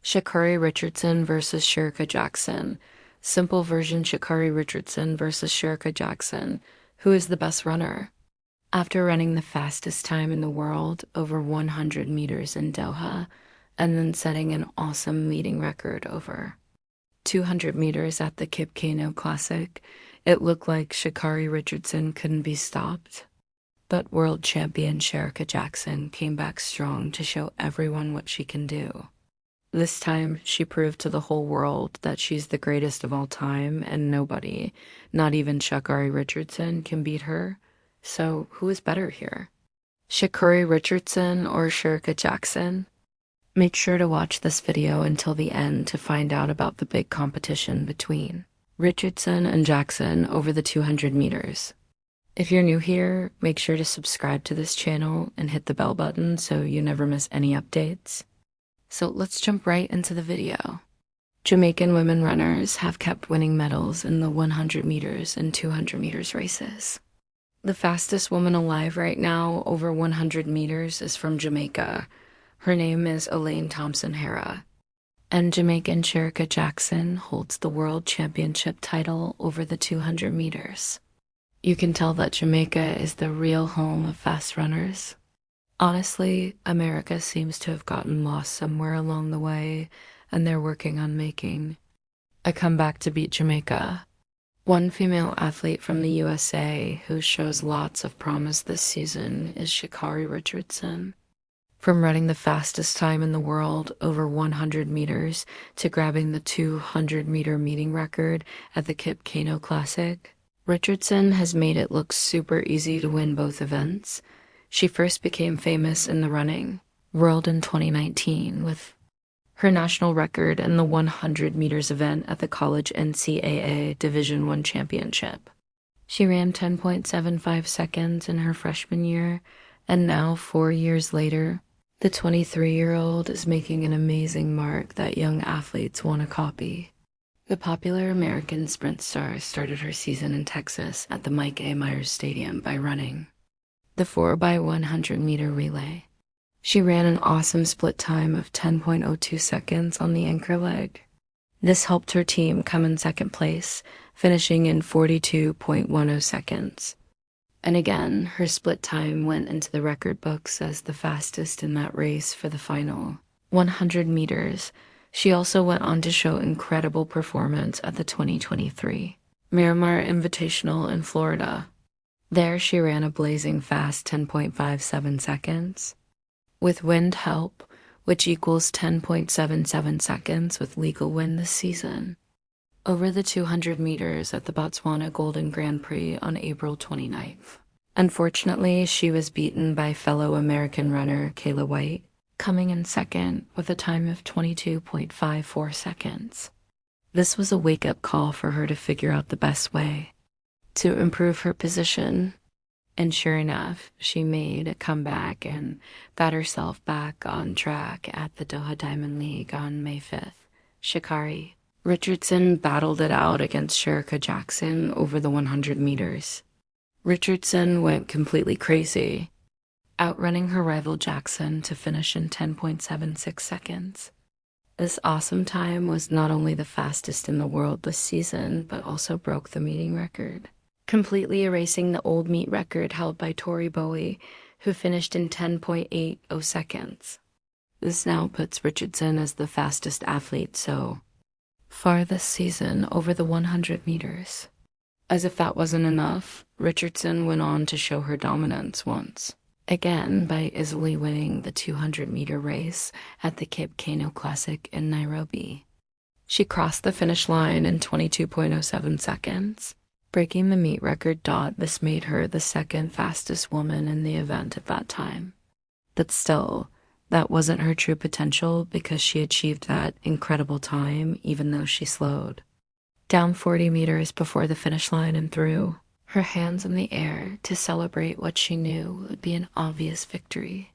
Sha'Carri Richardson versus Shericka Jackson. Simple version Sha'Carri Richardson versus Shericka Jackson. Who is the best runner? After running the fastest time in the world, over 100 meters in Doha, and then setting an awesome meeting record over 200 meters at the Kip Keino Classic, it looked like Sha'Carri Richardson couldn't be stopped. But world champion Shericka Jackson came back strong to show everyone what she can do. This time, she proved to the whole world that she's the greatest of all time and nobody, not even Sha'Carri Richardson, can beat her. So, who is better here? Sha'Carri Richardson or Shericka Jackson? Make sure to watch this video until the end to find out about the big competition between Richardson and Jackson over the 200 meters. If you're new here, make sure to subscribe to this channel and hit the bell button so you never miss any updates. So let's jump right into the video. Jamaican women runners have kept winning medals in the 100 meters and 200 meters races. The fastest woman alive right now over 100 meters is from Jamaica. Her name is Elaine Thompson-Herah. And Jamaican Shericka Jackson holds the world championship title over the 200 meters. You can tell that Jamaica is the real home of fast runners. Honestly, America seems to have gotten lost somewhere along the way, and they're working on making a comeback to beat Jamaica. One female athlete from the USA who shows lots of promise this season is Sha'Carri Richardson. From running the fastest time in the world over 100 meters to grabbing the 200-meter meeting record at the Kip Keino Classic, Richardson has made it look super easy to win both events. She first became famous in the running world in 2019 with her national record in the 100 meters event at the college NCAA Division I championship. She ran 10.75 seconds in her freshman year, and now 4 years later, the 23-year-old is making an amazing mark that young athletes want to copy. The popular American sprint star started her season in Texas at the Mike A. Myers Stadium by running the 4x100 meter relay. She ran an awesome split time of 10.02 seconds on the anchor leg. This helped her team come in second place, finishing in 42.10 seconds. And again, her split time went into the record books as the fastest in that race for the final 100 meters. She also went on to show incredible performance at the 2023 Miramar Invitational in Florida. There she ran a blazing fast 10.57 seconds. With wind help, which equals 10.77 seconds with legal wind this season, over the 200 meters at the Botswana Golden Grand Prix on April 29th. Unfortunately, she was beaten by fellow American runner Kayla White, coming in second with a time of 22.54 seconds. This was a wake-up call for her to figure out the best way to improve her position, and sure enough, she made a comeback and got herself back on track at the Doha Diamond League on May 5th. Sha'Carri Richardson battled it out against Shericka Jackson over the 100 meters. Richardson went completely crazy, outrunning her rival Jackson to finish in 10.76 seconds. This awesome time was not only the fastest in the world this season, but also broke the meeting record, completely erasing the old meet record held by Tori Bowie, who finished in 10.80 seconds. This now puts Richardson as the fastest athlete so far this season over the 100 meters. As if that wasn't enough, Richardson went on to show her dominance once again by easily winning the 200-meter race at the Kip Keino Classic in Nairobi. She crossed the finish line in 22.07 seconds, breaking the meet record. This made her the second fastest woman in the event at that time. But still, that wasn't her true potential because she achieved that incredible time even though she slowed down 40 meters before the finish line and threw her hands in the air to celebrate what she knew would be an obvious victory.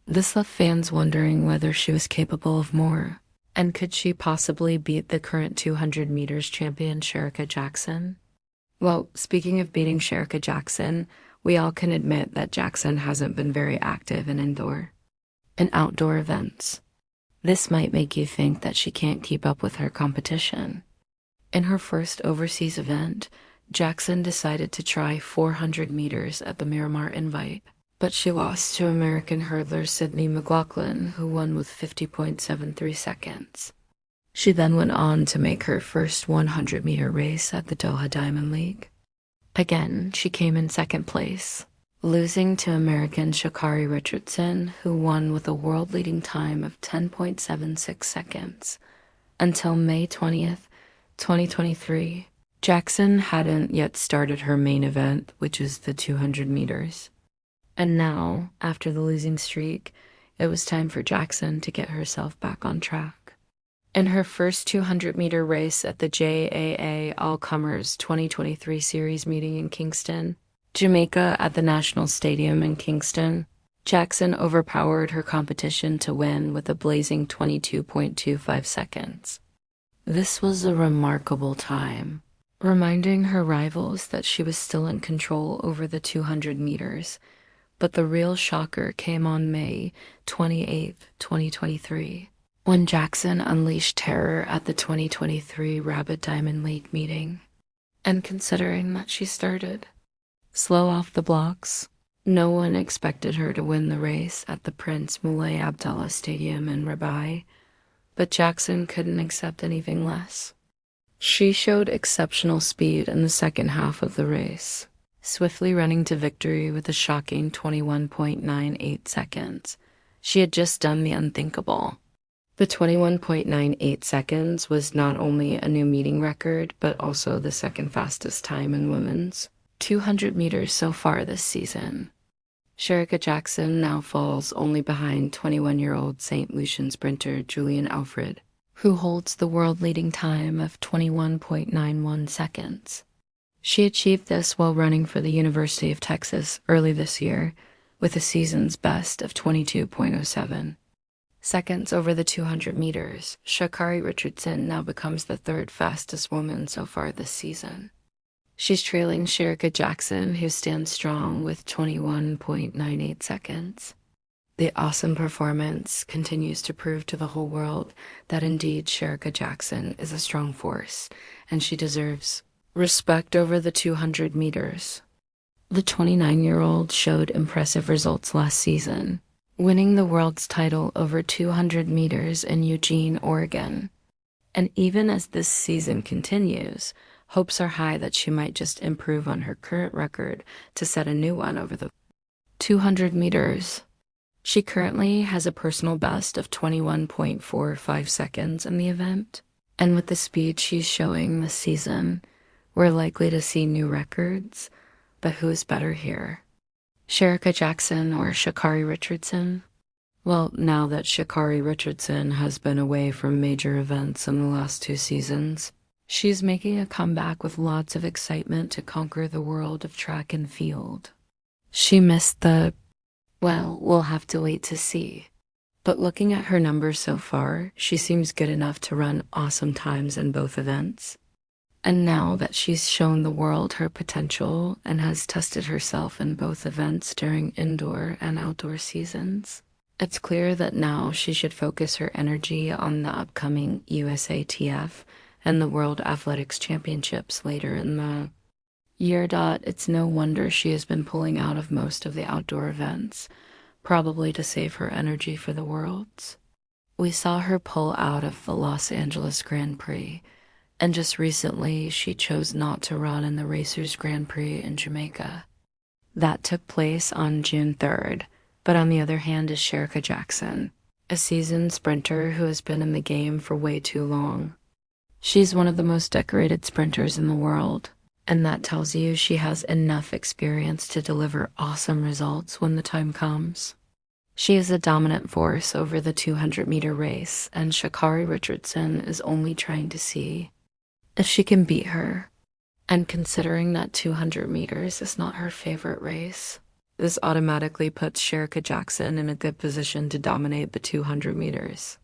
This left fans wondering whether she was capable of more, and could she possibly beat the current 200 meters champion Shericka Jackson? Well, speaking of beating Shericka Jackson, we all can admit that Jackson hasn't been very active in indoor and outdoor events. This might make you think that she can't keep up with her competition. In her first overseas event, Jackson decided to try 400 meters at the Miramar Invite, but she lost to American hurdler Sydney McLaughlin, who won with 50.73 seconds. She then went on to make her first 100-meter race at the Doha Diamond League. Again, she came in second place, losing to American Sha'Carri Richardson, who won with a world-leading time of 10.76 seconds. Until May 20th, 2023, Jackson hadn't yet started her main event, which is the 200 meters. And now, after the losing streak, it was time for Jackson to get herself back on track. In her first 200-meter race at the JAA All-Comers 2023 Series meeting in Kingston, Jamaica at the National Stadium in Kingston, Jackson overpowered her competition to win with a blazing 22.25 seconds. This was a remarkable time, reminding her rivals that she was still in control over the 200 meters, but the real shocker came on May 28, 2023. When Jackson unleashed terror at the 2023 Rabbit Diamond League meeting. And considering that she started slow off the blocks, no one expected her to win the race at the Prince Moulay Abdallah Stadium in Rabat, but Jackson couldn't accept anything less. She showed exceptional speed in the second half of the race, swiftly running to victory with a shocking 21.98 seconds. She had just done the unthinkable. The 21.98 seconds was not only a new meeting record, but also the second fastest time in women's 200 meters so far this season. Shericka Jackson now falls only behind 21-year-old St. Lucian sprinter Julian Alfred, who holds the world-leading time of 21.91 seconds. She achieved this while running for the University of Texas early this year, with a season's best of 22.07. Seconds over the 200 meters, Sha'Carri Richardson now becomes the third fastest woman so far this season. She's trailing Shericka Jackson, who stands strong with 21.98 seconds. The awesome performance continues to prove to the whole world that indeed Shericka Jackson is a strong force, and she deserves respect over the 200 meters. The 29-year-old showed impressive results last season, winning the world's title over 200 meters in Eugene, Oregon. And even as this season continues, hopes are high that she might just improve on her current record to set a new one over the 200 meters. She currently has a personal best of 21.45 seconds in the event, and with the speed she's showing this season, we're likely to see new records, but who is better here? Shericka Jackson or Sha'Carri Richardson? Well, now that Sha'Carri Richardson has been away from major events in the last 2 seasons, she's making a comeback with lots of excitement to conquer the world of track and field. She missed well, we'll have to wait to see. But looking at her numbers so far, she seems good enough to run awesome times in both events. And now that she's shown the world her potential and has tested herself in both events during indoor and outdoor seasons, it's clear that now she should focus her energy on the upcoming USATF and the World Athletics Championships later in the year. It's no wonder she has been pulling out of most of the outdoor events, probably to save her energy for the Worlds. We saw her pull out of the Los Angeles Grand Prix, and just recently she chose not to run in the Racers Grand Prix in Jamaica. That took place on June 3rd, but on the other hand is Shericka Jackson, a seasoned sprinter who has been in the game for way too long. She's one of the most decorated sprinters in the world, and that tells you she has enough experience to deliver awesome results when the time comes. She is a dominant force over the 200-meter race, and Sha'Carri Richardson is only trying to see if she can beat her. And considering that 200 meters is not her favorite race, this automatically puts Shericka Jackson in a good position to dominate the 200 meters.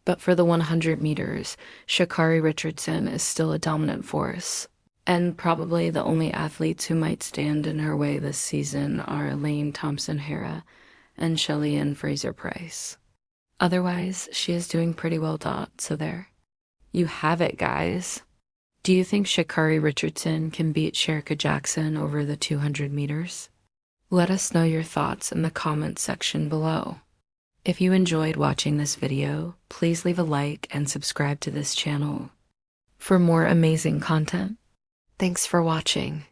But for the 100 meters, Sha'Carri Richardson is still a dominant force, and probably the only athletes who might stand in her way this season are Elaine Thompson-Herah and Shelly-Ann Fraser-Pryce. Otherwise, she is doing pretty well dot, so there. You have it, guys. Do you think Sha'Carri Richardson can beat Shericka Jackson over the 200 meters? Let us know your thoughts in the comments section below. If you enjoyed watching this video, please leave a like and subscribe to this channel for more amazing content. Thanks for watching.